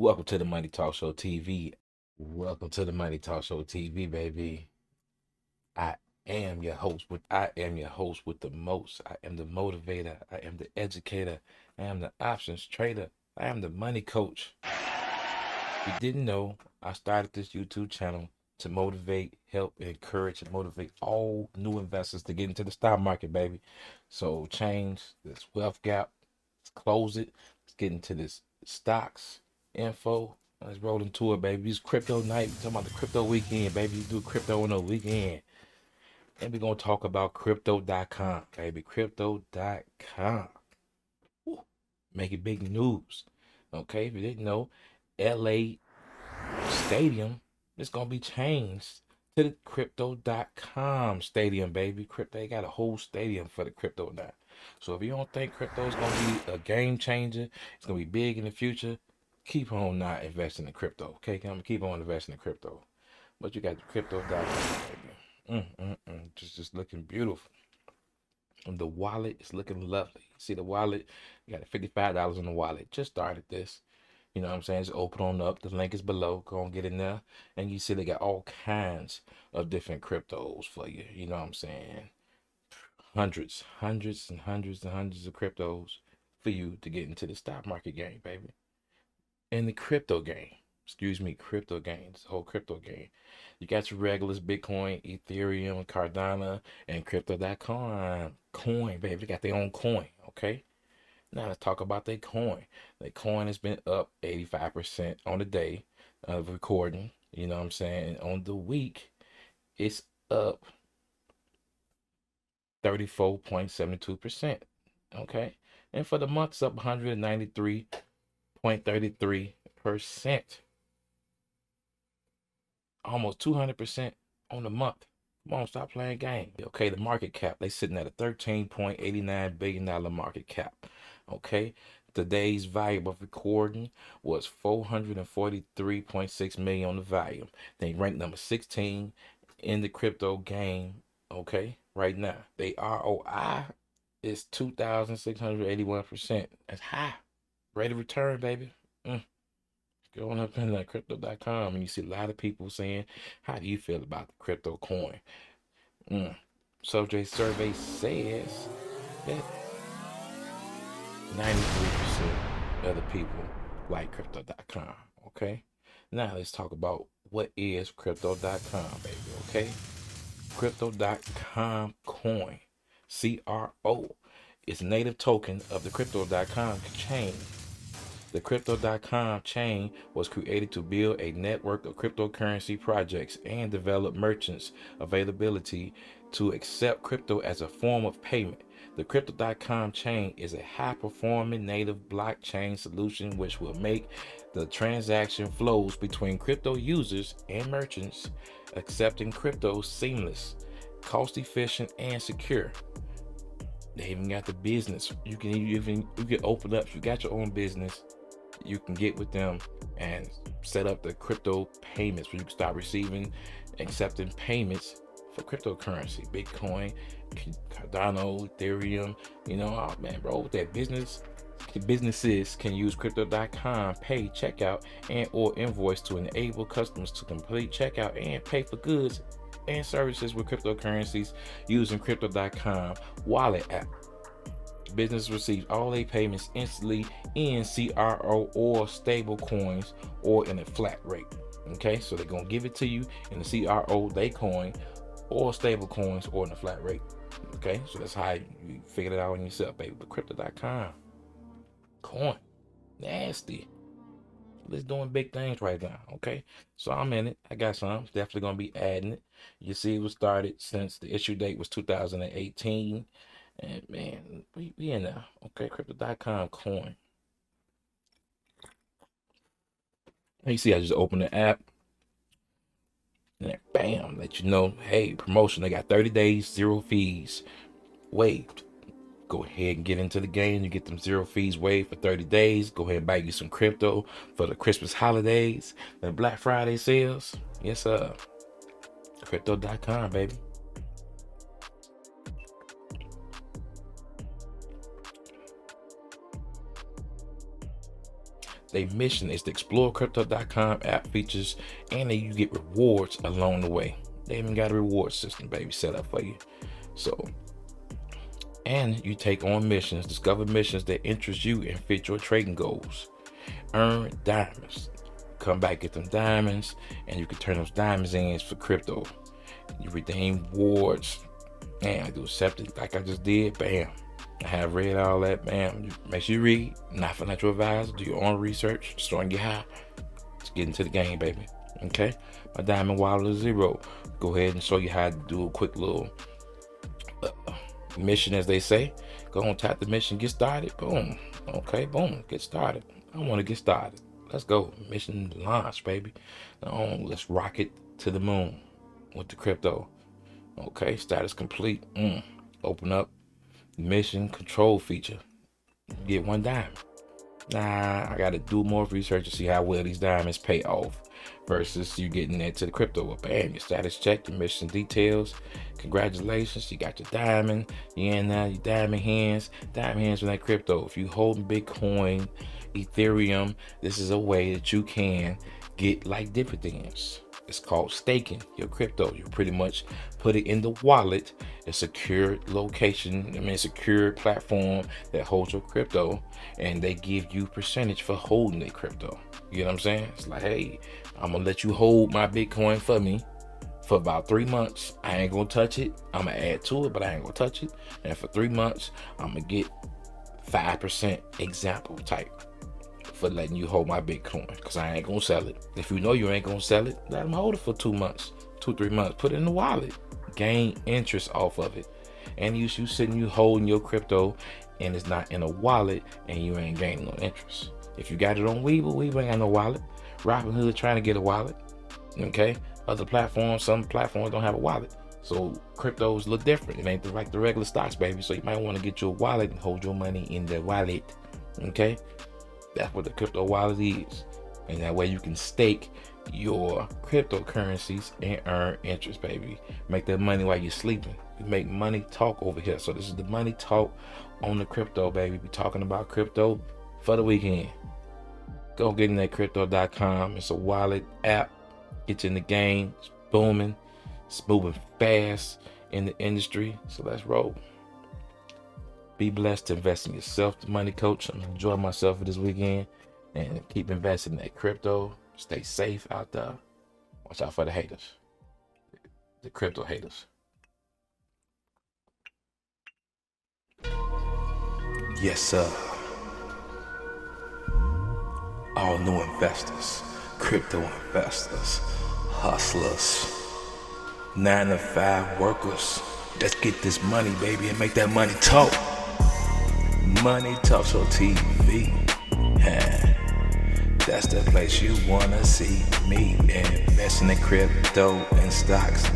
Welcome to the Money Talk Show TV. Welcome to the Money Talk Show TV, baby. I I am your host with the most. I am the motivator. I am the educator. I am the options trader. I am the money coach. If you didn't know, I started this YouTube channel to motivate, help, encourage, and motivate all new investors to get into the stock market, baby. So change this wealth gap. Let's close it. Let's get into this stocks info. Let's roll into it, baby. It's crypto night. We're talking about the crypto weekend, baby. You do crypto on the weekend. And we're gonna talk about crypto.com, baby. Crypto.com. Woo. Making big news. Okay, if you didn't know, LA stadium is gonna be changed to the crypto.com stadium, baby. Crypto, they got a whole stadium for the crypto now. So if you don't think crypto is gonna be a game changer, it's gonna be big in the future, keep on not investing in crypto. Okay, I'm gonna keep on investing in crypto. But you got the crypto.com, baby. Just looking beautiful. And the wallet is looking lovely. See the wallet? You got $55 in the wallet. Just started this. You know what I'm saying? Just open on up. The link is below. Go and get in there. And you see they got all kinds of different cryptos for you. You know what I'm saying? Hundreds of cryptos for you to get into the stock market game, baby. In the crypto game. Excuse me, crypto game. This whole crypto game. You got your regulars, Bitcoin, Ethereum, Cardano, and crypto.com. Coin, baby. They got their own coin, okay? Now let's talk about their coin. Their coin has been up 85% on the day of recording. You know what I'm saying? And on the week, it's up 34.72%. Okay. And for the month, it's up 193.33%. Almost 200% on the month. Come on, stop playing game. Okay, the market cap, they sitting at a $13.89 billion market cap. Okay, today's volume of recording was 443.6 million on the volume. They ranked number 16 in the crypto game. Okay, right now. They ROI is 2,681%. That's high. Rate of return, baby. Going up in that crypto.com and you see a lot of people saying, how do you feel about the crypto coin? Subject survey says that 93% of the people like crypto.com. Okay. Now let's talk about what is crypto.com, baby. Okay. Crypto.com coin. CRO is a native token of the crypto.com chain. The Crypto.com chain was created to build a network of cryptocurrency projects and develop merchants' availability to accept crypto as a form of payment. The Crypto.com chain is a high-performing native blockchain solution which will make the transaction flows between crypto users and merchants accepting crypto seamless, cost-efficient, and secure. They even got the business. You can open up. You got your own business. You can get with them and set up the crypto payments where you can start receiving, accepting payments for cryptocurrency, Bitcoin, Cardano, Ethereum. You know, oh man, bro, with that businesses can use crypto.com pay checkout and or invoice to enable customers to complete checkout and pay for goods and services with cryptocurrencies using crypto.com wallet app. Business receives all their payments instantly in CRO or stable coins or in a flat rate. Okay, so they're gonna give it to you in the CRO, they coin, or stable coins or in a flat rate. Okay, so that's how you figure it out on yourself, baby. But crypto.com coin, nasty. It's doing big things right now. Okay, so I'm in it. I got some. Definitely gonna be adding it. You see, it was started since the issue date was 2018. And man, we in there. Okay, crypto.com coin. You see, I just opened the app and then bam, let you know, hey, promotion. They got 30 days, zero fees waived. Go ahead and get into the game. You get them zero fees waived for 30 days. Go ahead and buy you some crypto for the Christmas holidays, the Black Friday sales. Yes, sir. Crypto.com, baby. Their mission is to explore crypto.com app features, and then you get rewards along the way. They even got a reward system, baby, set up for you. So, and you take on missions, discover missions that interest you and fit your trading goals. Earn diamonds. Come back, get them diamonds, and you can turn those diamonds in for crypto. You redeem rewards, and I do accept it like I just did. Bam. I have read all that. Bam. Make sure you read. Not financial advisor. Do your own research. Starting to get high. Let's get into the game, baby. Okay. My diamond wallet is 0. Go ahead and show you how to do a quick little mission, as they say. Go on, tap the mission, get started. Boom. Okay. Boom. Get started. I want to get started. Let's go. Mission launch, baby. Let's rocket to the moon with the crypto. Okay. Status complete. Open up mission control feature. Get 1 diamond. Nah, I gotta do more research to see how well these diamonds pay off versus you getting into the crypto. Bam, your status check, your mission details. Congratulations, you got your diamond. You in now, your diamond hands. Diamond hands from that crypto. If you holding Bitcoin, Ethereum, this is a way that you can get like dividends. It's called staking your crypto. You pretty much put it in the wallet, a secure location, secure platform that holds your crypto, and they give you percentage for holding the crypto. You know what I'm saying? It's like, hey, I'm gonna let you hold my Bitcoin for me for about 3 months. I ain't gonna touch it. I'm gonna add to it, but I ain't gonna touch it. And for 3 months, I'm gonna get 5% example type for letting you hold my Bitcoin, because I ain't gonna sell it. If you know you ain't gonna sell it, let them hold it for 2 months, 2-3 months. Put it in the wallet, gain interest off of it. And you sitting, you holding your crypto, and it's not in a wallet, and you ain't gaining no interest. If you got it on Weeble ain't got no wallet. Robinhood trying to get a wallet. Okay, other platforms, some platforms don't have a wallet. So cryptos look different. It ain't like the regular stocks, baby. So you might want to get your wallet and hold your money in the wallet. Okay. That's what the crypto wallet is. And that way you can stake your cryptocurrencies and earn interest, baby. Make that money while you're sleeping. We make money talk over here. So this is the money talk on the crypto, baby. We talking about crypto for the weekend. Go get in that crypto.com. It's a wallet app. Get you in the game. It's booming. It's moving fast in the industry. So let's roll. Be blessed to invest in yourself, the money coach. I'm enjoying myself for this weekend, and keep investing in that crypto. Stay safe out there. Watch out for the haters, the crypto haters. Yes, sir. All new investors, crypto investors, hustlers, 9-to-5 workers. Let's get this money, baby, and make that money talk. Money Talks on TV. That's the place you wanna see me. Investing in crypto and stocks.